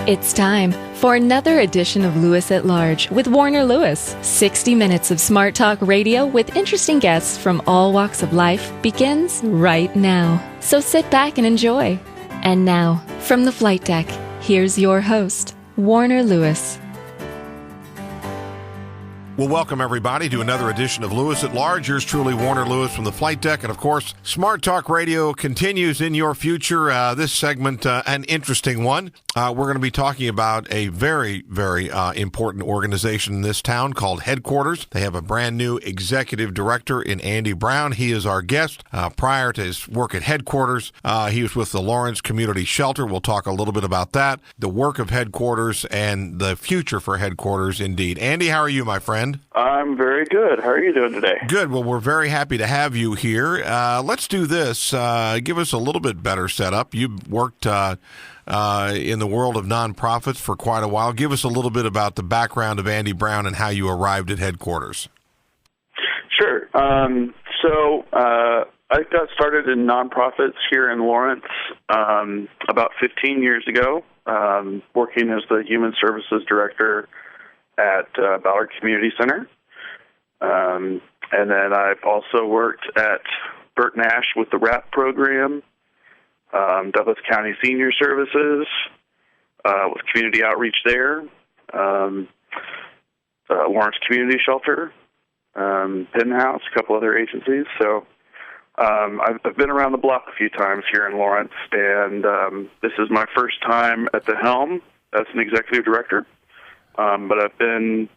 It's time for another edition of Lewis at Large with Warner Lewis. 60 minutes of smart talk radio with interesting guests from all walks of life begins right now. So sit back and enjoy. And now, from the flight deck, here's your host, Warner Lewis. Well, welcome everybody to another edition of Lewis at Large. Yours truly, Warner Lewis from the flight deck. And of course, Smart Talk Radio continues in your future. This segment, an interesting one. We're going to be talking about a very, very important organization in this town called Headquarters. They have a brand new executive director in Andy Brown. He is our guest. Prior to his work at Headquarters, he was with the Lawrence Community Shelter. We'll talk a little bit about that, the work of Headquarters, and the future for Headquarters indeed. Andy, how are you, my friend? I'm very good. How are you doing today? Good. Well, we're very happy to have you here. Let's do this. Give us a little bit better setup. You've worked in the world of nonprofits for quite a while. Give us a little bit about the background of Andy Brown and how you arrived at Headquarters. Sure. So I got started in nonprofits here in Lawrence about 15 years ago, working as the Human Services Director at Ballard Community Center. And then I've also worked at Burt Nash with the RAP program, Douglas County Senior Services, with community outreach there, Lawrence Community Shelter, Penn House, a couple other agencies. So I've been around the block a few times here in Lawrence, and this is my first time at the helm as an executive director. But I've been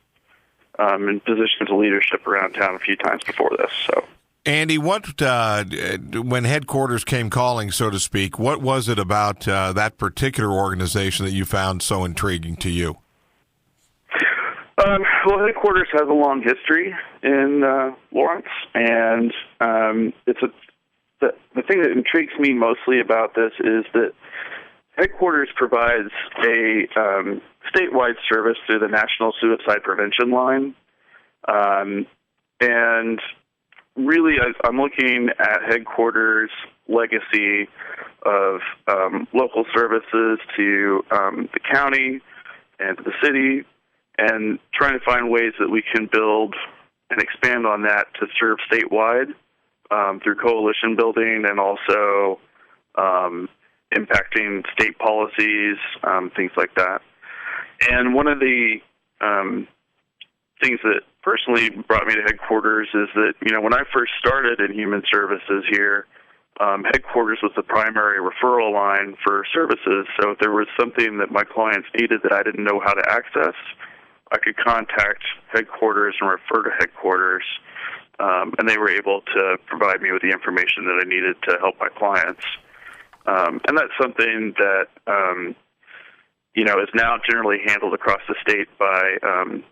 in positions of leadership around town a few times before this. So, Andy, when Headquarters came calling, so to speak, what was it about that particular organization that you found so intriguing to you? Well, Headquarters has a long history in Lawrence, and the thing that intrigues me mostly about this is that Headquarters provides a statewide service through the National Suicide Prevention Line. And really, I'm looking at Headquarters' legacy of local services to the county and to the city, and trying to find ways that we can build and expand on that to serve statewide through coalition building and also impacting state policies, things like that. And one of the things that personally brought me to Headquarters is that, when I first started in human services here, Headquarters was the primary referral line for services. So if there was something that my clients needed that I didn't know how to access, I could contact Headquarters and refer to Headquarters, and they were able to provide me with the information that I needed to help my clients. And that's something that, is now generally handled across the state by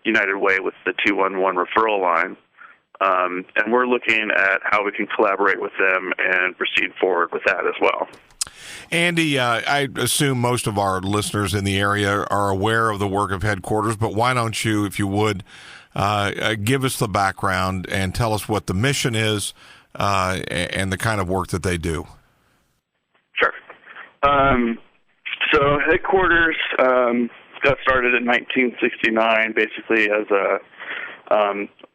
United Way with the 211 referral line. And we're looking at how we can collaborate with them and proceed forward with that as well. Andy, I assume most of our listeners in the area are aware of the work of Headquarters, but why don't you, if you would, give us the background and tell us what the mission is and the kind of work that they do? Sure. So Headquarters got started in 1969, basically as a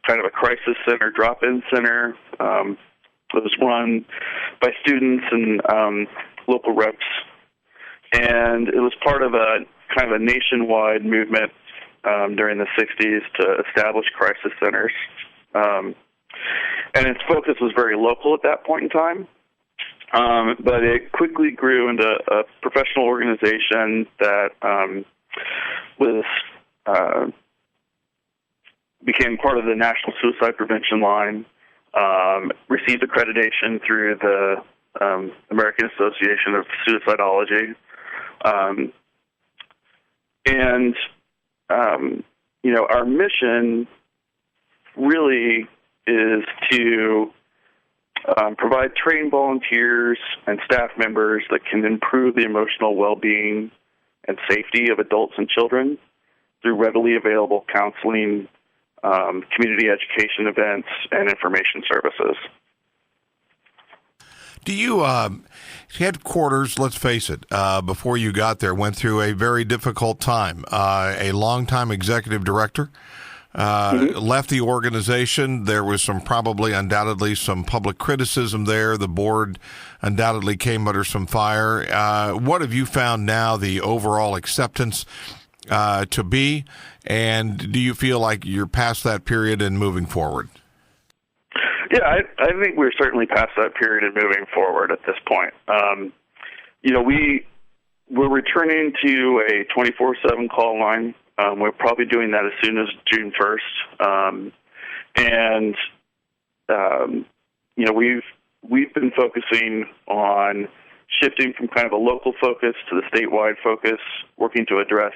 kind of a crisis center, drop-in center. It was run by students and local reps, and it was part of a kind of a nationwide movement during the 60s to establish crisis centers. And its focus was very local at that point in time. But it quickly grew into a professional organization that became part of the National Suicide Prevention Line, received accreditation through the American Association of Suicidology. Our mission really is to provide trained volunteers and staff members that can improve the emotional well-being and safety of adults and children through readily available counseling, community education events, and information services. Do you, headquarters, let's face it, before you got there, went through a very difficult time. A longtime executive director left the organization. There was undoubtedly some public criticism there. The board undoubtedly came under some fire. What have you found now the overall acceptance to be? And do you feel like you're past that period and moving forward? Yeah, I think we're certainly past that period and moving forward at this point. We're returning to a 24/7 call line. We're probably doing that as soon as June 1st. We've been focusing on shifting from kind of a local focus to the statewide focus, working to address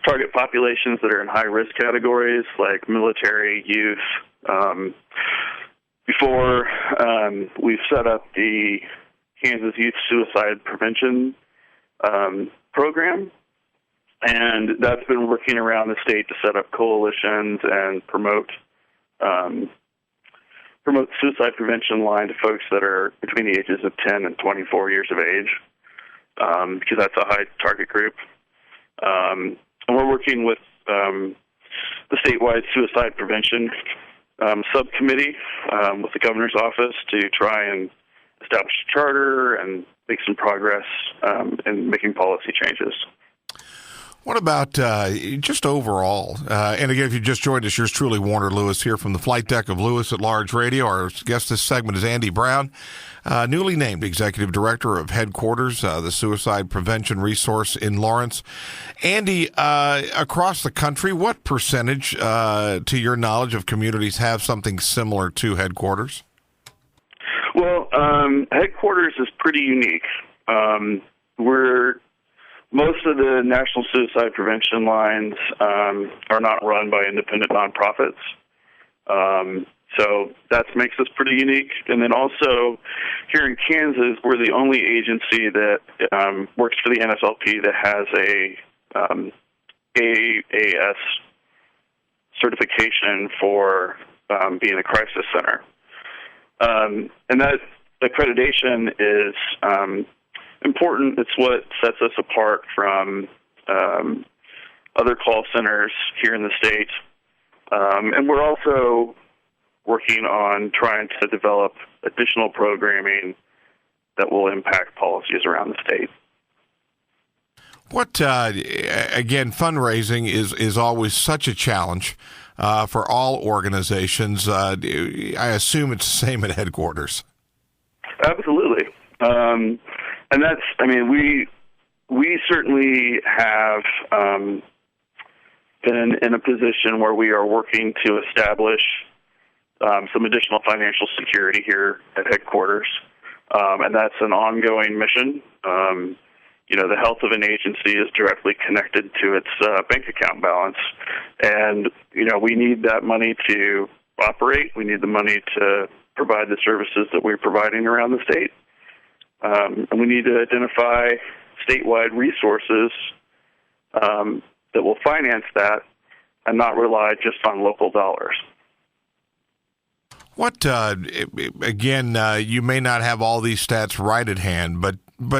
target populations that are in high-risk categories like military, youth. We've set up the Kansas Youth Suicide Prevention program, and that's been working around the state to set up coalitions and promote suicide prevention line to folks that are between the ages of 10 and 24 years of age, because that's a high target group. And we're working with the statewide suicide prevention subcommittee with the governor's office to try and establish a charter and make some progress in making policy changes. What about just overall? And again, if you just joined us, yours truly, Warner Lewis, here from the flight deck of Lewis at Large Radio. Our guest this segment is Andy Brown, newly named Executive Director of Headquarters, the Suicide Prevention Resource in Lawrence. Andy, across the country, what percentage, to your knowledge, of communities have something similar to Headquarters? Well, Headquarters is pretty unique. Most of the national suicide prevention lines are not run by independent nonprofits. So that makes us pretty unique. And then also here in Kansas, we're the only agency that works for the NFLP that has a AAS certification for being a crisis center. And that accreditation is important. It's what sets us apart from other call centers here in the state. And we're also working on trying to develop additional programming that will impact policies around the state. What, again, fundraising is always such a challenge for all organizations. I assume it's the same at Headquarters. Absolutely. And that's, we certainly have been in a position where we are working to establish some additional financial security here at Headquarters. And that's an ongoing mission. The health of an agency is directly connected to its bank account balance. And, we need that money to operate. We need the money to provide the services that we're providing around the state. And we need to identify statewide resources that will finance that and not rely just on local dollars. What, again, you may not have all these stats right at hand, but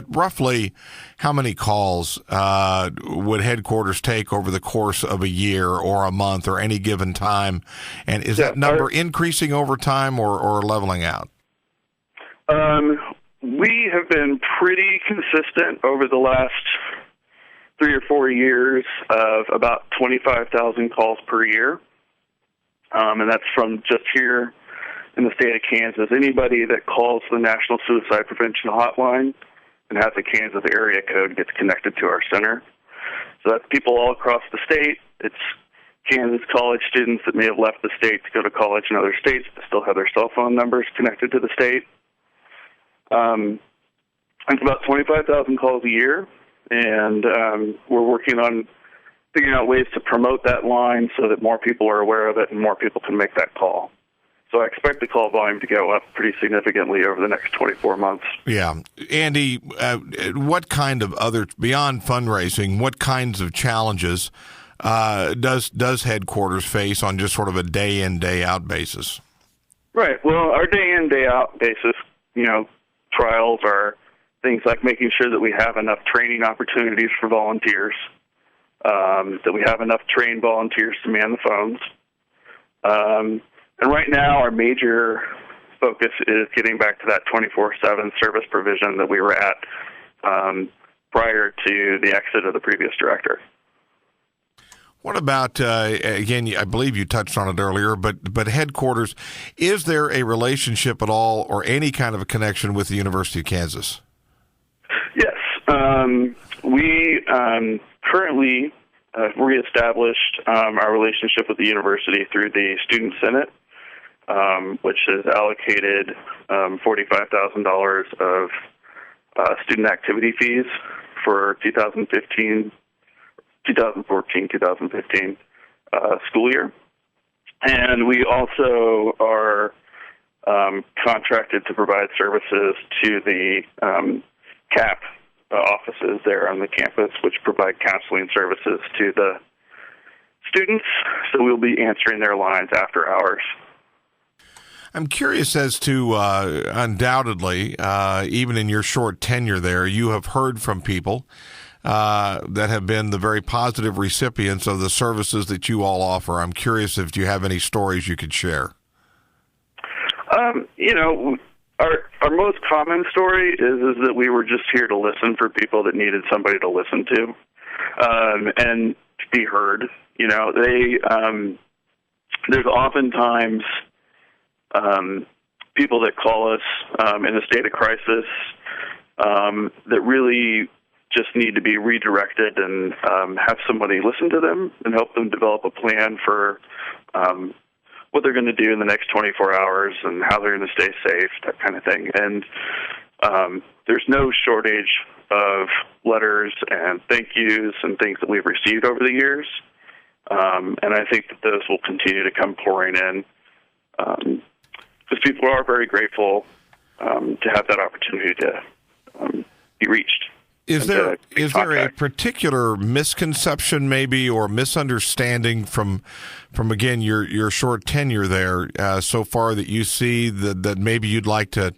roughly how many calls would Headquarters take over the course of a year or a month or any given time? And is that number increasing over time or leveling out? We have been pretty consistent over the last 3 or 4 years of about 25,000 calls per year. And that's from just here in the state of Kansas. Anybody that calls the National Suicide Prevention Hotline and has a Kansas area code gets connected to our center. So that's people all across the state. It's Kansas college students that may have left the state to go to college in other states but still have their cell phone numbers connected to the state. It's about 25,000 calls a year, and we're working on figuring out ways to promote that line so that more people are aware of it and more people can make that call. So I expect the call volume to go up pretty significantly over the next 24 months. Yeah. Andy, what kind of beyond fundraising, what kinds of challenges does Headquarters face on just sort of a day-in, day-out basis? Right. Well, our day-in, day-out basis, trials are things like making sure that we have enough training opportunities for volunteers, that we have enough trained volunteers to man the phones. And right now our major focus is getting back to that 24/7 service provision that we were at prior to the exit of the previous director. What about, again, I believe you touched on it earlier, but headquarters, is there a relationship at all or any kind of a connection with the University of Kansas? Yes. We currently reestablished our relationship with the university through the Student Senate, which has allocated $45,000 of student activity fees for 2014-2015 school year. And we also are contracted to provide services to the CAP offices there on the campus, which provide counseling services to the students. So we'll be answering their lines after hours. I'm curious as to, undoubtedly, even in your short tenure there, you have heard from people that have been the very positive recipients of the services that you all offer. I'm curious if you have any stories you could share. Our most common story is that we were just here to listen for people that needed somebody to listen to, and to be heard. There's oftentimes people that call us in a state of crisis that really just need to be redirected and have somebody listen to them and help them develop a plan for what they're going to do in the next 24 hours and how they're going to stay safe, that kind of thing. And there's no shortage of letters and thank yous and things that we've received over the years. And I think that those will continue to come pouring in because people are very grateful to have that opportunity to be reached. Is there a particular misconception maybe or misunderstanding from again, your short tenure there so far that you see that maybe you'd like to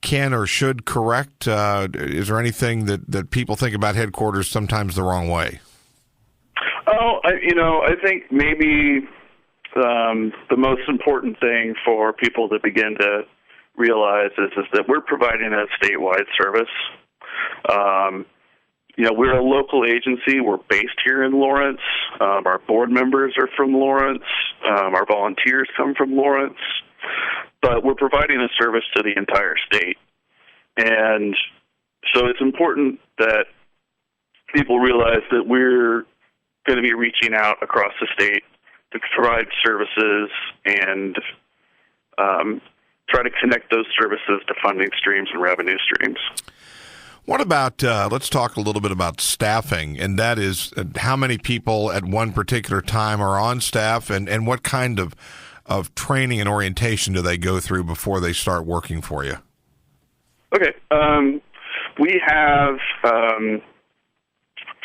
can or should correct? Is there anything that people think about headquarters sometimes the wrong way? Oh, I think maybe the most important thing for people to begin to realize is that we're providing a statewide service. We're a local agency. We're based here in Lawrence. Our board members are from Lawrence. Our volunteers come from Lawrence. But we're providing a service to the entire state. And so it's important that people realize that we're going to be reaching out across the state to provide services and try to connect those services to funding streams and revenue streams. What about, let's talk a little bit about staffing, and that is how many people at one particular time are on staff and what kind of training and orientation do they go through before they start working for you? Okay. We have,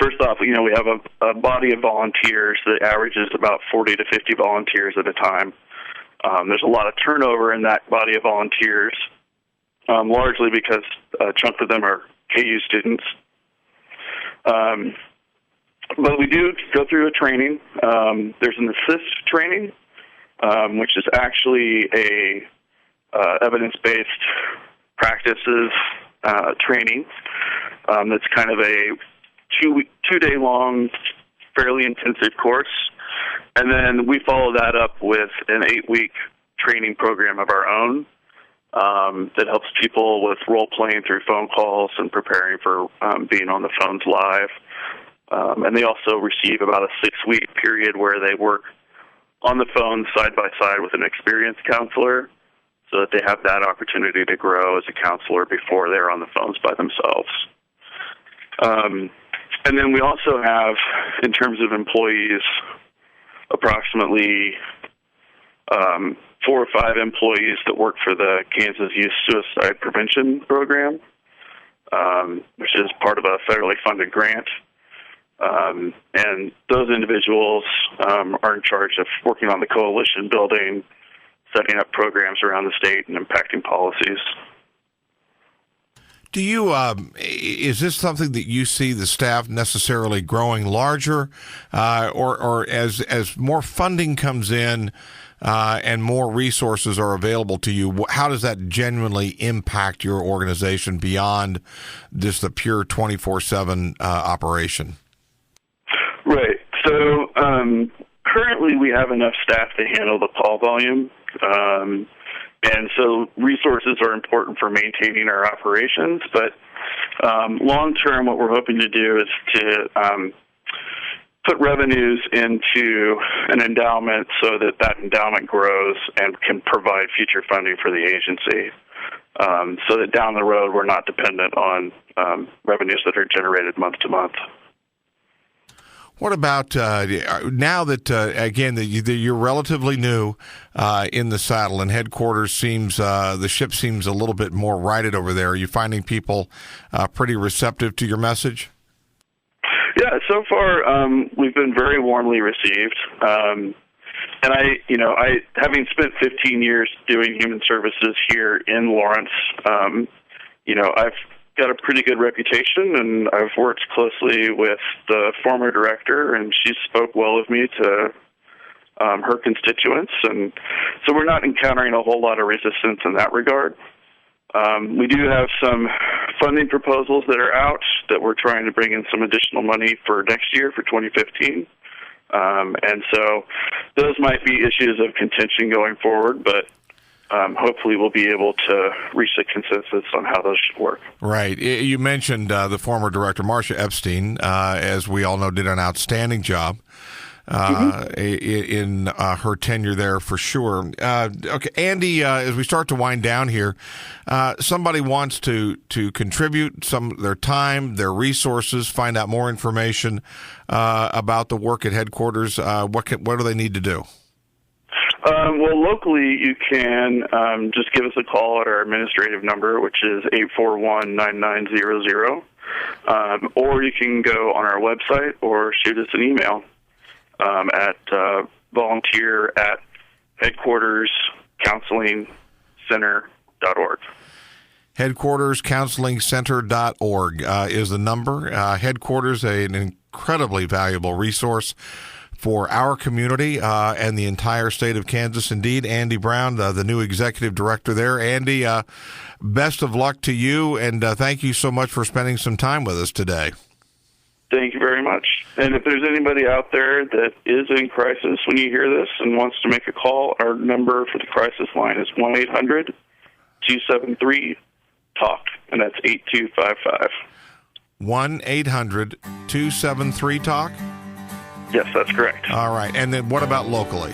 first off, we have a body of volunteers that averages about 40 to 50 volunteers at a time. There's a lot of turnover in that body of volunteers, largely because a chunk of them are KU students. But we do go through a training. There's an assist training, which is actually a evidence-based practices training. That's kind of a two-day-long, fairly intensive course. And then we follow that up with an 8-week training program of our own that helps people with role-playing through phone calls and preparing for being on the phones live. And they also receive about a 6-week period where they work on the phone side by side with an experienced counselor so that they have that opportunity to grow as a counselor before they're on the phones by themselves. And then we also have, in terms of employees, approximately 4 or 5 employees that work for the Kansas Youth Suicide Prevention Program, which is part of a federally funded grant. And those individuals are in charge of working on the coalition building, setting up programs around the state, and impacting policies. Do you, is this something that you see the staff necessarily growing larger, or as more funding comes in, and more resources are available to you, how does that genuinely impact your organization beyond just the pure 24/7 operation? Right. So currently we have enough staff to handle the call volume. And so resources are important for maintaining our operations. But long term, what we're hoping to do is to put revenues into an endowment so that endowment grows and can provide future funding for the agency, so that down the road we're not dependent on revenues that are generated month to month. What about now that, again, that you're relatively new in the saddle and headquarters seems, the ship seems a little bit more righted over there. Are you finding people pretty receptive to your message? Yeah, so far we've been very warmly received. And I having spent 15 years doing human services here in Lawrence, I've got a pretty good reputation, and I've worked closely with the former director, and she spoke well of me to her constituents, and so we're not encountering a whole lot of resistance in that regard. We do have some funding proposals that are out that we're trying to bring in some additional money for next year, for 2015. And so those might be issues of contention going forward, but hopefully we'll be able to reach a consensus on how those should work. Right. You mentioned the former director, Marcia Epstein, as we all know, did an outstanding job in her tenure there for sure. Okay, Andy, as we start to wind down here, somebody wants to contribute their time, their resources, find out more information about the work at headquarters. What do they need to do? Well, locally, you can just give us a call at our administrative number, which is 841-9900, or you can go on our website or shoot us an email at volunteer@headquarterscounselingcenter.org. Headquarterscounselingcenter.org is the number. Headquarters, an incredibly valuable resource for our community and the entire state of Kansas. Indeed, Andy Brown, the new executive director there. Andy, best of luck to you, and thank you so much for spending some time with us today. Thank you very much. And if there's anybody out there that is in crisis when you hear this and wants to make a call, our number for the crisis line is 1-800-273-TALK, and that's 8255. 1-800-273-TALK? Yes, that's correct. All right. And then what about locally?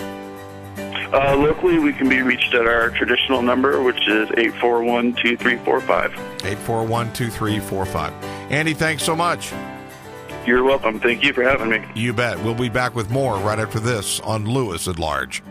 Locally, we can be reached at our traditional number, which is 841-2345. 841-2345. Andy, thanks so much. You're welcome. Thank you for having me. You bet. We'll be back with more right after this on Lewis at Large.